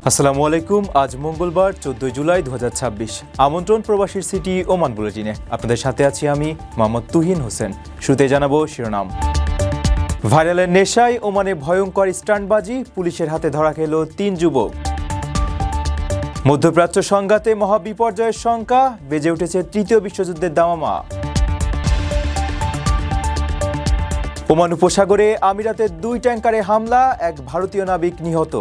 আসসালামু আলাইকুম। আজ মঙ্গলবার 14 জুলাই 2026। আমন্ত্রণ প্রবাসীর সিটি ওমান বুলেটিনে। আপনাদের সাথে আছি আমি মোহাম্মদ তুহিন হোসেন। শুরুতে জানাবো শিরোনাম। ভাইরালের নেশায় ওমানে ভয়ঙ্কর স্টান্টবাজি, পুলিশের হাতে ধরা খেল 3 যুবক। মধ্যপ্রাচ্য সংঘাতে মহাবিপর্যয়ের শঙ্কা, বেজে উঠেছে তৃতীয় বিশ্বযুদ্ধের দামামা। ওমান উপসাগরে আমিরাতের 2 ট্যাঙ্কারে হামলা, এক ভারতীয় নাবিক নিহত।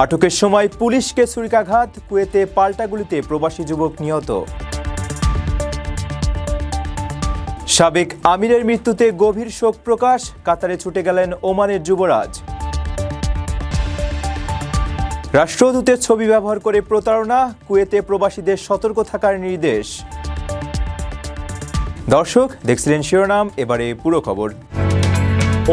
আটকের সময় পুলিশকে ছুরিকাঘাত, কুয়েতে পাল্টা গুলিতে প্রবাসী যুবক নিহত। সাবেক আমিরের মৃত্যুতে গভীর শোক প্রকাশ, কাতারে ছুটে গেলেন ওমানের যুবরাজ। রাষ্ট্রদূতের ছবি ব্যবহার করে প্রতারণা, কুয়েতে প্রবাসীদের সতর্ক থাকার নির্দেশ। দর্শক, দেখছিলেন শিরোনাম, এবারে পুরো খবর।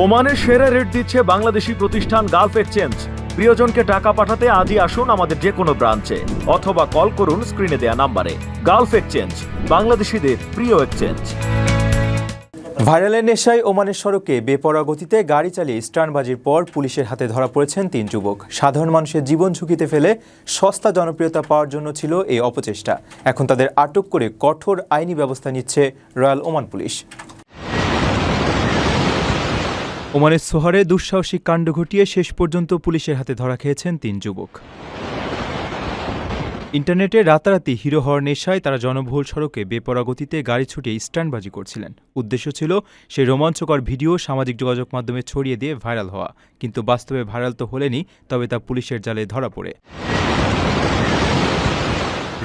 ওমানের সেরা রেট দিচ্ছে বাংলাদেশি প্রতিষ্ঠান গালফ এক্সচেঞ্জ। প্রিয়জনকে টাকা পাঠাতে আজই আসুন আমাদের যে কোনো ব্রাঞ্চে অথবা কল করুন স্ক্রিনে দেয়া নাম্বারে। গালফ এক্সচেঞ্জ, বাংলাদেশিদের প্রিয় এক্সচেঞ্জ। ভাইরালের নেশায় ওমানের সড়কে বেপরোয়া গতিতে গাড়ি চালিয়ে স্টান্টবাজির পর পুলিশের হাতে ধরা পড়েছেন 3 যুবক। সাধারণ মানুষের জীবন ঝুঁকিতে ফেলে সস্তা জনপ্রিয়তা পাওয়ার জন্য ছিল এই অপচেষ্টা। এখন তাদের আটক করে কঠোর আইনি ব্যবস্থা নিচ্ছে রয়্যাল ওমান পুলিশ। ওমানের সোহরে দুঃসাহসিক কাণ্ড ঘটিয়ে শেষ পর্যন্ত পুলিশের হাতে ধরা খেয়েছেন 3 যুবক। ইন্টারনেটে রাতারাতি হিরো হওয়ার নেশায় তারা জনবহুল সড়কে বেপরোয়া গতিতে গাড়ি ছুটিয়ে স্টান্টবাজি করছিলেন। উদ্দেশ্য ছিল সেই রোমাঞ্চকর ভিডিও সামাজিক যোগাযোগ মাধ্যমে ছড়িয়ে দিয়ে ভাইরাল হওয়া। কিন্তু বাস্তবে ভাইরাল তো হলেনই, তবে তা পুলিশের জালে ধরা পড়ে।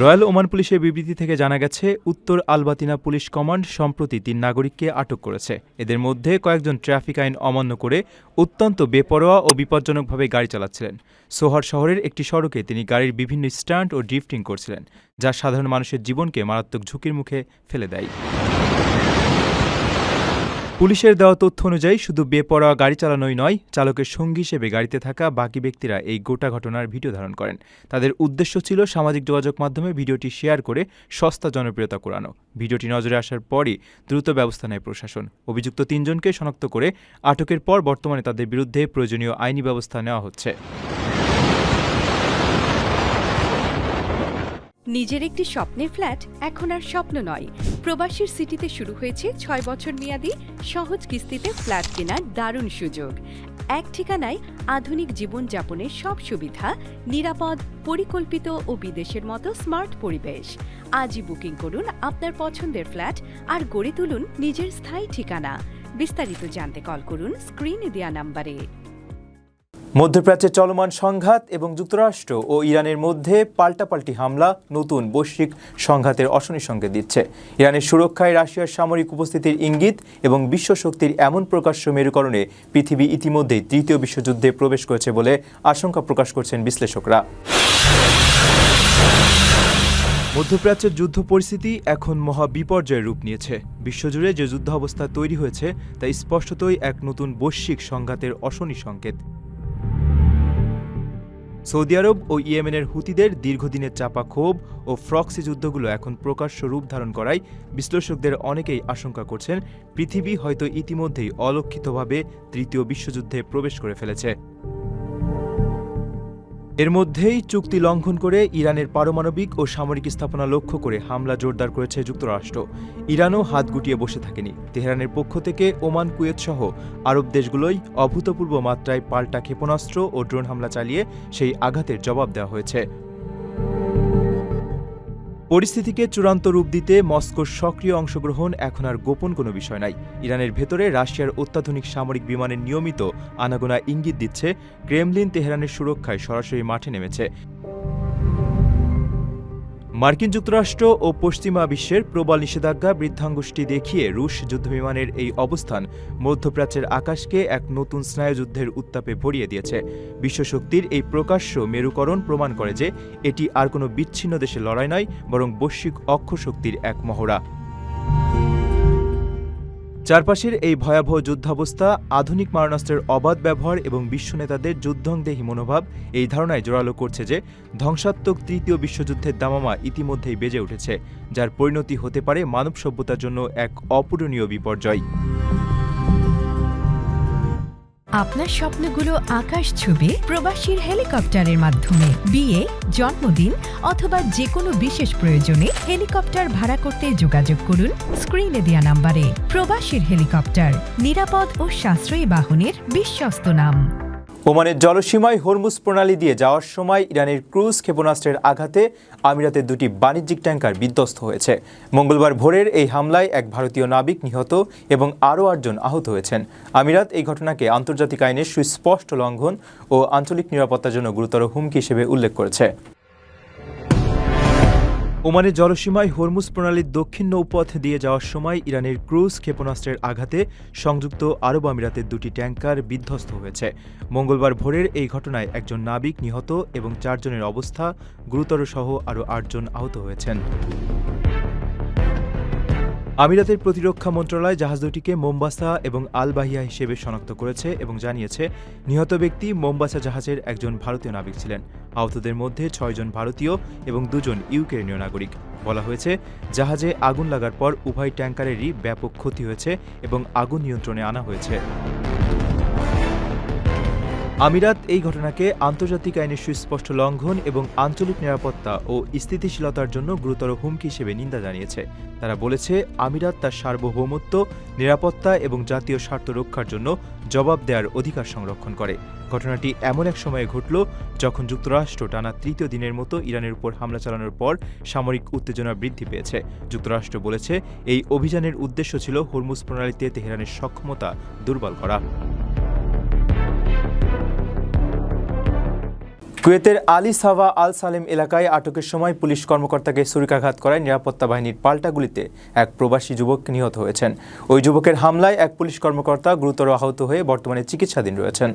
রয়্যাল ওমান পুলিশের বিবৃতি থেকে জানা গেছে, উত্তর আলবাতিনা পুলিশ কমান্ড সম্প্রতি 3 নাগরিককে আটক করেছে। এদের মধ্যে কয়েকজন ট্রাফিক আইন অমান্য করে অত্যন্ত বেপরোয়া ও বিপজ্জনকভাবে গাড়ি চালাচ্ছিলেন। সোহর শহরের একটি সড়কে তিনি গাড়ির বিভিন্ন স্টান্ট ও ড্রিফটিং করছিলেন, যা সাধারণ মানুষের জীবনকে মারাত্মক ঝুঁকির মুখে ফেলে দেয়। পুলিশের দেওয়া তথ্য অনুযায়ী শুধু বেপরোয়া গাড়ি চালানোই নয়, চালকের সঙ্গী হিসেবে গাড়িতে থাকা বাকি ব্যক্তিরা এই গোটা ঘটনার ভিডিও ধারণ করেন। তাদের উদ্দেশ্য ছিল সামাজিক যোগাযোগ মাধ্যমে ভিডিওটি শেয়ার করে সস্তা জনপ্রিয়তা কুড়ানো। ভিডিওটি নজরে আসার পরই দ্রুত ব্যবস্থা নেয় প্রশাসন। অভিযুক্ত 3 জনকে শনাক্ত করে আটকের পর বর্তমানে তাদের বিরুদ্ধে প্রয়োজনীয় আইনি ব্যবস্থা নেওয়া হচ্ছে। নিজের একটি স্বপ্নের ফ্ল্যাট এখন আর স্বপ্ন নয়। প্রবাসীর সিটিতে শুরু হয়েছে 6 বছর মেয়াদী সহজ কিস্তিতে ফ্ল্যাট কেনার দারুণ সুযোগ। এক ঠিকানায় আধুনিক জীবনযাপনের সব সুবিধা, নিরাপদ, পরিকল্পিত ও বিদেশের মতো স্মার্ট পরিবেশ। আজই বুকিং করুন আপনার পছন্দের ফ্ল্যাট আর গড়ে তুলুন নিজের স্থায়ী ঠিকানা। বিস্তারিত জানতে কল করুন স্ক্রিনে দেয়া নাম্বারে। মধ্যপ্রাচ্যে চলমান সংঘাত এবং যুক্তরাষ্ট্র ও ইরানের মধ্যে পাল্টাপাল্টি হামলা নতুন বৈশ্বিক সংঘাতের অশনি সংকেত দিচ্ছে। ইরানের সুরক্ষায় রাশিয়ার সামরিক উপস্থিতির ইঙ্গিত এবং বিশ্বশক্তির এমন প্রকাশ্য মেরুকরণে পৃথিবী ইতিমধ্যেই তৃতীয় বিশ্বযুদ্ধে প্রবেশ করেছে বলে আশঙ্কা প্রকাশ করছেন বিশ্লেষকরা। মধ্যপ্রাচ্যের যুদ্ধ পরিস্থিতি এখন মহা বিপর্যয়ের রূপ নিয়েছে। বিশ্বজুড়ে যে যুদ্ধাবস্থা তৈরি হয়েছে তা স্পষ্টতই এক নতুন বৈশ্বিক সংঘাতের অশনি সংকেত। সৌদি আরব ও ইয়েমেনের হুতিদের দীর্ঘদিনের চাপা ক্ষোভ ও প্রক্সি যুদ্ধগুলো এখন প্রকাশ্য রূপ ধারণ করায় বিশ্লেষকদের অনেকেই আশঙ্কা করছেন পৃথিবী হয়তো ইতিমধ্যেই অলক্ষিতভাবে তৃতীয় বিশ্বযুদ্ধে প্রবেশ করে ফেলেছে। এর মধ্যেই চুক্তি লঙ্ঘন করে ইরানের পারমাণবিক ও সামরিক স্থাপনা লক্ষ্য করে হামলা জোরদার করেছে যুক্তরাষ্ট্র। ইরানও হাত গুটিয়ে বসে থাকেনি। তেহরানের পক্ষ থেকে ওমান, কুয়েত সহ আরব দেশগুলোই অভূতপূর্ব মাত্রায় পাল্টা ক্ষেপণাস্ত্র ও ড্রোন হামলা চালিয়ে সেই আঘাতের জবাব দেওয়া হয়েছে। পরিস্থিতিকে চূড়ান্ত রূপ দিতে মস্কোর সক্রিয় অংশগ্রহণ এখন আর গোপন কোনো বিষয় নাই। ইরানের ভেতরে রাশিয়ার অত্যাধুনিক সামরিক বিমানের নিয়মিত আনাগোনা ইঙ্গিত দিচ্ছে ক্রেমলিন তেহরানের সুরক্ষায় সরাসরি মাঠে নেমেছে। মার্কিন যুক্তরাষ্ট্র ও পশ্চিমা বিশ্বের প্রবল নিষেধাজ্ঞা বৃদ্ধাঙ্গুষ্টি দেখিয়ে রুশ যুদ্ধবিমানের এই অবস্থান মধ্যপ্রাচ্যের আকাশকে এক নতুন স্নায়ুযুদ্ধের উত্তাপে ভরিয়ে দিয়েছে। বিশ্বশক্তির এই প্রকাশ্য মেরুকরণ প্রমাণ করে যে এটি আর কোনো বিচ্ছিন্ন দেশের লড়াই নয়, বরং বৈশ্বিক অক্ষশক্তির এক মহড়া। চারপাশের এই ভয়াবহ যুদ্ধাবস্থা, আধুনিক মারণাস্ত্রের অবাধ ব্যবহার এবং বিশ্ব নেতাদের যুদ্ধংদেহী মনোভাব এই ধারণায় জোরালো করছে যে ধ্বংসাত্মক তৃতীয় বিশ্বযুদ্ধের দামামা ইতিমধ্যেই বেজে উঠেছে, যার পরিণতি হতে পারে মানব সভ্যতার জন্য এক অপূরণীয় বিপর্যয়। আপনার স্বপ্নগুলো আকাশ ছুবে প্রবাসীর হেলিকপ্টারের মাধ্যমে। বিয়ে, জন্মদিন অথবা যে কোনো বিশেষ প্রয়োজনে হেলিকপ্টার ভাড়া করতে যোগাযোগ করুন স্ক্রিনে দেয়া নাম্বারে। প্রবাসীর হেলিকপ্টার, নিরাপদ ও সাশ্রয়ী বাহনের বিশ্বস্ত নাম। ওমানের জলসীমায় হরমুজ প্রণালী দিয়ে যাওয়ার সময় ইরানের ক্রুজ ক্ষেপণাস্ত্রের আঘাতে আমিরাতের দুটি বাণিজ্যিক ট্যাঙ্কার বিধ্বস্ত হয়েছে। মঙ্গলবার ভোরের এই হামলায় এক ভারতীয় নাবিক নিহত এবং আরও 8 জন আহত হয়েছেন। আমিরাত এই ঘটনাকে আন্তর্জাতিক আইনের সুস্পষ্ট লঙ্ঘন ও আঞ্চলিক নিরাপত্তার জন্য গুরুতর হুমকি হিসেবে উল্লেখ করেছে। ওমানের জলসীমায় হরমুজ প্রণালীর দক্ষিণ নৌপথ দিয়ে যাওয়ার সময় ইরানের ক্রুজ ক্ষেপণাস্ত্রের আঘাতে সংযুক্ত আরব আমিরাতের দুটি ট্যাঙ্কার বিধ্বস্ত হয়েছে। মঙ্গলবার ভোরের এই ঘটনায় একজন নাবিক নিহত এবং 4 জনের অবস্থা গুরুতর সহ আরও 8 জন আহত হয়েছেন। আমিরাতের প্রতিরক্ষা মন্ত্রণালয় জাহাজ দুটিকে মোম্বাসা এবং আল বাহিয়া হিসেবে শনাক্ত করেছে এবং জানিয়েছে নিহত ব্যক্তি মোম্বাসা জাহাজের একজন ভারতীয় নাবিক ছিলেন। আহতদের মধ্যে 6 জন ভারতীয় এবং 2 জন ইউক্রেনীয় নাগরিক। বলা হয়েছে জাহাজে আগুন লাগার পর উভয় ট্যাঙ্কারেরই ব্যাপক ক্ষতি হয়েছে এবং আগুন নিয়ন্ত্রণে আনা হয়েছে। আমিরাত এই ঘটনাকে আন্তর্জাতিক আইনের সুস্পষ্ট লঙ্ঘন এবং আঞ্চলিক নিরাপত্তা ও স্থিতিশীলতার জন্য গুরুতর হুমকি হিসেবে নিন্দা জানিয়েছে। তারা বলেছে আমিরাত তার সার্বভৌমত্ব, নিরাপত্তা এবং জাতীয় স্বার্থ রক্ষার জন্য জবাব দেওয়ার অধিকার সংরক্ষণ করে। ঘটনাটি এমন এক সময়ে ঘটল যখন যুক্তরাষ্ট্র টানা 3য় দিনের মতো ইরানের উপর হামলা চালানোর পর সামরিক উত্তেজনা বৃদ্ধি পেয়েছে। যুক্তরাষ্ট্র বলেছে এই অভিযানের উদ্দেশ্য ছিল হরমুজ প্রণালীতে তেহরানের সক্ষমতা দুর্বল করা। কুয়েতের আলী সাওয়া আল সালেম এলাকায় আটকের সময় পুলিশ কর্মকর্তাকে ছুরিকাঘাত করায় নিরাপত্তা বাহিনীর পাল্টা গুলিতে এক প্রবাসী যুবক নিহত হয়েছেন। ওই যুবকের হামলায় এক পুলিশ কর্মকর্তা গুরুতর আহত হয়ে বর্তমানে চিকিৎসাধীন রয়েছেন।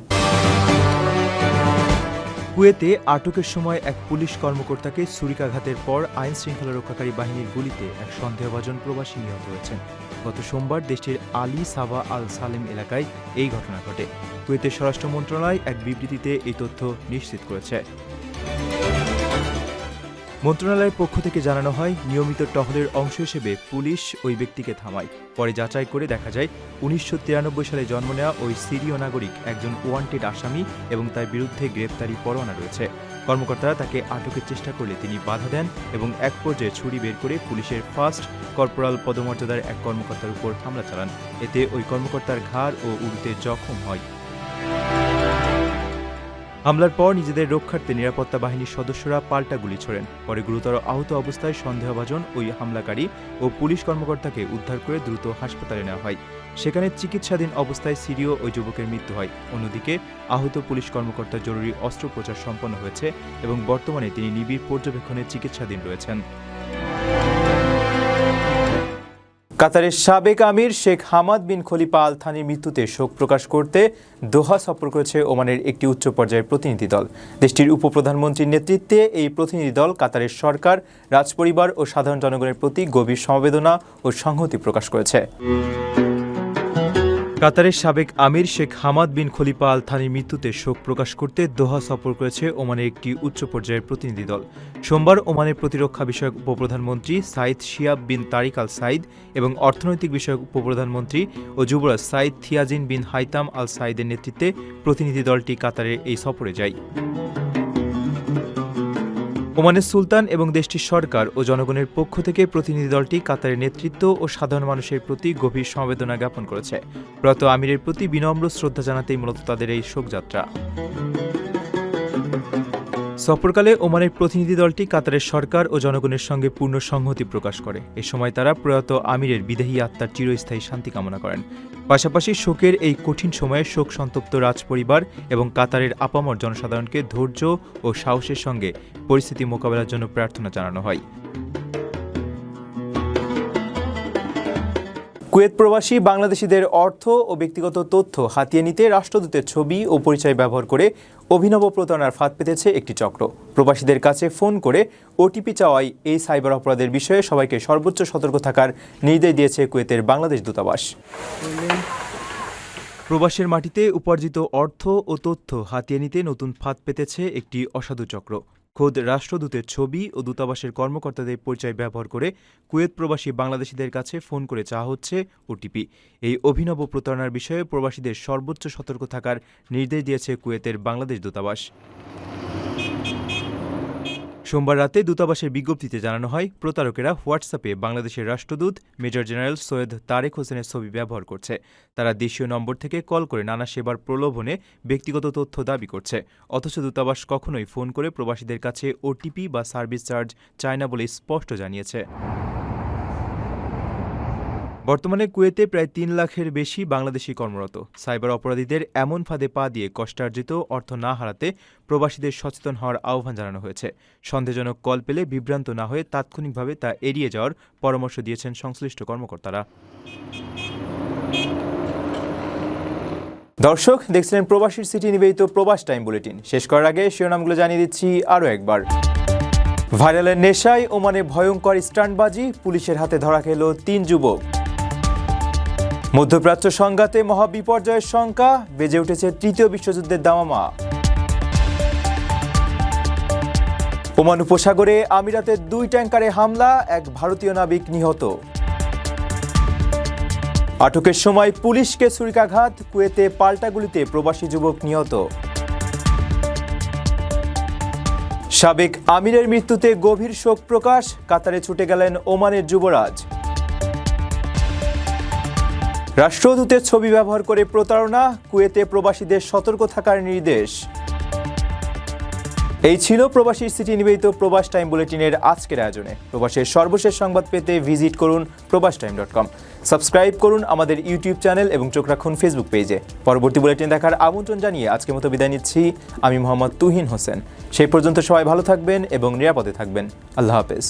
কুয়েতে আটকের সময় এক পুলিশ কর্মকর্তাকে ছুরিকাঘাতের পর আইন শৃঙ্খলা রক্ষাকারী বাহিনীর গুলিতে এক সন্দেহভাজন প্রবাসী নিহত হয়েছেন। গত সোমবার দেশটির আলী সাওয়া আল সালেম এলাকায় এই ঘটনা ঘটে। কুয়েতের স্বরাষ্ট্র মন্ত্রণালয় এক বিবৃতিতে এই তথ্য নিশ্চিত করেছে। মন্ত্রণালয়ের পক্ষ থেকে জানানো হয়, নিয়মিত টহলের অংশ হিসেবে পুলিশ ওই ব্যক্তিকে থামায়। পরে যাচাই করে দেখা যায় 1993 সালে জন্ম নেওয়া ওই সিরীয় নাগরিক একজন ওয়ান্টেড আসামি এবং তার বিরুদ্ধে গ্রেপ্তারি পরোয়ানা রয়েছে। কর্মকর্তারা তাকে আটকের চেষ্টা করলে তিনি বাধা দেন এবং এক পর্যায়ে ছুরি বের করে পুলিশের ফার্স্ট কর্পোরাল পদমর্যাদার এক কর্মকর্তার উপর হামলা চালান। এতে ওই কর্মকর্তার ঘাড় ও উরুতে জখম হয়। হামলার পর নিজেদের রক্ষার্থে নিরাপত্তা বাহিনীর সদস্যরা পাল্টা গুলি ছোড়েন। পরে গুরুতর আহত অবস্থায় সন্দেহভাজন ওই হামলাকারী ও পুলিশ কর্মকর্তাকে উদ্ধার করে দ্রুত হাসপাতালে নেওয়া হয়। সেখানে চিকিৎসাধীন অবস্থায় সিরীয় ওই যুবকের মৃত্যু হয়। অন্যদিকে আহত পুলিশ কর্মকর্তার জরুরি অস্ত্রোপচার সম্পন্ন হয়েছে এবং বর্তমানে তিনি নিবিড় পর্যবেক্ষণে চিকিৎসাধীন রয়েছেন। কাতারের সাবেক আমির শেখ হামাদ বিন খলিফা আল থানির মৃত্যুতে শোক প্রকাশ করতে দোহা সফর করেছে ওমানের একটি উচ্চ পর্যায়ের প্রতিনিধি দল। দেশটির উপপ্রধানমন্ত্রীর নেতৃত্বে এই প্রতিনিধি দল কাতারের সরকার, রাজপরিবার ও সাধারণ জনগণের প্রতি গভীর সমবেদনা ও সংহতি প্রকাশ করেছে। কাতারের সাবেক আমির শেখ হামাদ বিন খলিফা আল থানির মৃত্যুতে শোক প্রকাশ করতে দোহা সফর করেছে ওমানের একটি উচ্চ পর্যায়ের প্রতিনিধি দল। সোমবার ওমানের প্রতিরক্ষা বিষয়ক উপপ্রধানমন্ত্রী সাইদ শিয়াব বিন তারিক আল সাইদ এবং অর্থনৈতিক বিষয়ক উপপ্রধানমন্ত্রী ও যুবরাজ সাইদ থিয়াজিন বিন হাইতাম আল সাইদের নেতৃত্বে প্রতিনিধি দলটি কাতারের এই সফরে যায়। ওমানের সুলতান এবং দেশটির সরকার ও জনগণের পক্ষ থেকে প্রতিনিধি দলটি কাতারের নেতৃত্ব ও সাধারণ মানুষের প্রতি গভীর সমবেদনা জ্ঞাপন করেছে। প্রয়াত আমিরের প্রতি বিনম্র শ্রদ্ধা জানাতেই মূলত তাদের এই শোকযাত্রা। সফরকালে ওমানের প্রতিনিধি দলটি কাতারের সরকার ও জনগণের সঙ্গে পূর্ণ সংহতি প্রকাশ করে। এ সময় তারা প্রয়াত আমিরের বিদেহী আত্মার চিরস্থায়ী শান্তি কামনা করেন। পাশাপাশি শোকের এই কঠিন সময়ে শোক সন্তপ্ত রাজপরিবার এবং কাতারের আপামর জনসাধারণকে ধৈর্য ও সাহসের সঙ্গে পরিস্থিতি মোকাবেলার জন্য প্রার্থনা জানানো হয়। কুয়েত প্রবাসী বাংলাদেশিদের অর্থ ও ব্যক্তিগত তথ্য হাতিয়ে নিতে রাষ্ট্রদূতের ছবি ও পরিচয় ব্যবহার করে অভিনব প্রতারণার ফাঁদ পেতেছে একটি চক্র। প্রবাসীদের কাছে ফোন করে ওটিপি চাওয়ায় এই সাইবার অপরাধের বিষয়ে সবাইকে সর্বোচ্চ সতর্ক থাকার নির্দেশ দিয়েছে কুয়েতের বাংলাদেশ দূতাবাস। প্রবাসের মাটিতে উপার্জিত অর্থ ও তথ্য হাতিয়ে নিতে নতুন ফাঁদ পেতেছে একটি অসাধু চক্র। খোদ রাষ্ট্রদূতের ছবি ও দূতাবাসের কর্মকর্তাদের পরিচয় ব্যবহার করে কুয়েত প্রবাসী বাংলাদেশিদের কাছে ফোন করে চাওয়া হচ্ছে ওটিপি। এই অভিনব প্রতারণার বিষয়ে প্রবাসীদের সর্বোচ্চ সতর্ক থাকার নির্দেশ দিয়েছে কুয়েতের বাংলাদেশ দূতাবাস। সোমবার রাতে দূতাবাসের বিজ্ঞপ্তিতে জানানো হয়, প্রতারকেরা হোয়াটসঅ্যাপে বাংলাদেশের রাষ্ট্রদূত মেজর জেনারেল সৈয়দ তারেক হোসেনের ছবি ব্যবহার করছে। তারা দেশীয় নম্বর থেকে কল করে নানা সেবার প্রলোভনে ব্যক্তিগত তথ্য দাবি করছে। অথচ দূতাবাস কখনোই ফোন করে প্রবাসীদের কাছে ওটিপি বা সার্ভিস চার্জ চায় না বলে স্পষ্ট জানিয়েছে। বর্তমানে কুয়েতে প্রায় ৩ লাখের বেশি বাংলাদেশি কর্মরত। সাইবার অপরাধীদের এমন ফাঁদে পা দিয়ে কষ্টার্জিত অর্থ না হারাতে প্রবাসীদের সচেতন হওয়ার আহ্বান জানানো হয়েছে। সন্দেহজনক কল পেলে বিভ্রান্ত না হয়ে তাৎক্ষণিকভাবে তা এড়িয়ে যাওয়ার পরামর্শ দিয়েছেন সংশ্লিষ্ট কর্মকর্তারা। দর্শক, দেখছিলেন প্রবাসীর সিটি নিবেদিত প্রবাস টাইম বুলেটিন। শেষ করার আগে শিরোনামগুলো জানিয়ে দিচ্ছি আরও একবার। ভাইরালের নেশায় ওমানে ভয়ঙ্কর স্টান্টবাজি, পুলিশের হাতে ধরা খেল ৩ যুবক। মধ্যপ্রাচ্য সংঘাতে মহাবিপর্যয়ের শঙ্কা, বেজে উঠেছে তৃতীয় বিশ্বযুদ্ধের দামামা। ওমান উপসাগরে আমিরাতের 2 ট্যাঙ্কারে হামলা, এক ভারতীয় নাবিক নিহত। আটকের সময় পুলিশকে ছুরিকাঘাত, কুয়েতে পাল্টা গুলিতে প্রবাসী যুবক নিহত। সাবেক আমিরের মৃত্যুতে গভীর শোক প্রকাশ, কাতারে ছুটে গেলেন ওমানের যুবরাজ। রাষ্ট্রদূতের ছবি ব্যবহার করে প্রতারণা, কুয়েতে প্রবাসীদের সতর্ক থাকার নির্দেশ। এই ছিল প্রবাসীর সিটি নিবেদিত প্রবাস টাইম বুলেটিনের আজকের আয়োজনে। প্রবাসের সর্বশেষ সংবাদ পেতে ভিজিট করুন probastime.com। সাবস্ক্রাইব করুন আমাদের ইউটিউব চ্যানেল এবং চোখ রাখুন ফেসবুক পেজে। পরবর্তী বুলেটিন দেখার আমন্ত্রণ জানিয়ে আজকের মতো বিদায় নিচ্ছি আমি মোহাম্মদ তুহিন হোসেন। সেই পর্যন্ত সবাই ভালো থাকবেন এবং নিরাপদে থাকবেন। আল্লাহ হাফেজ।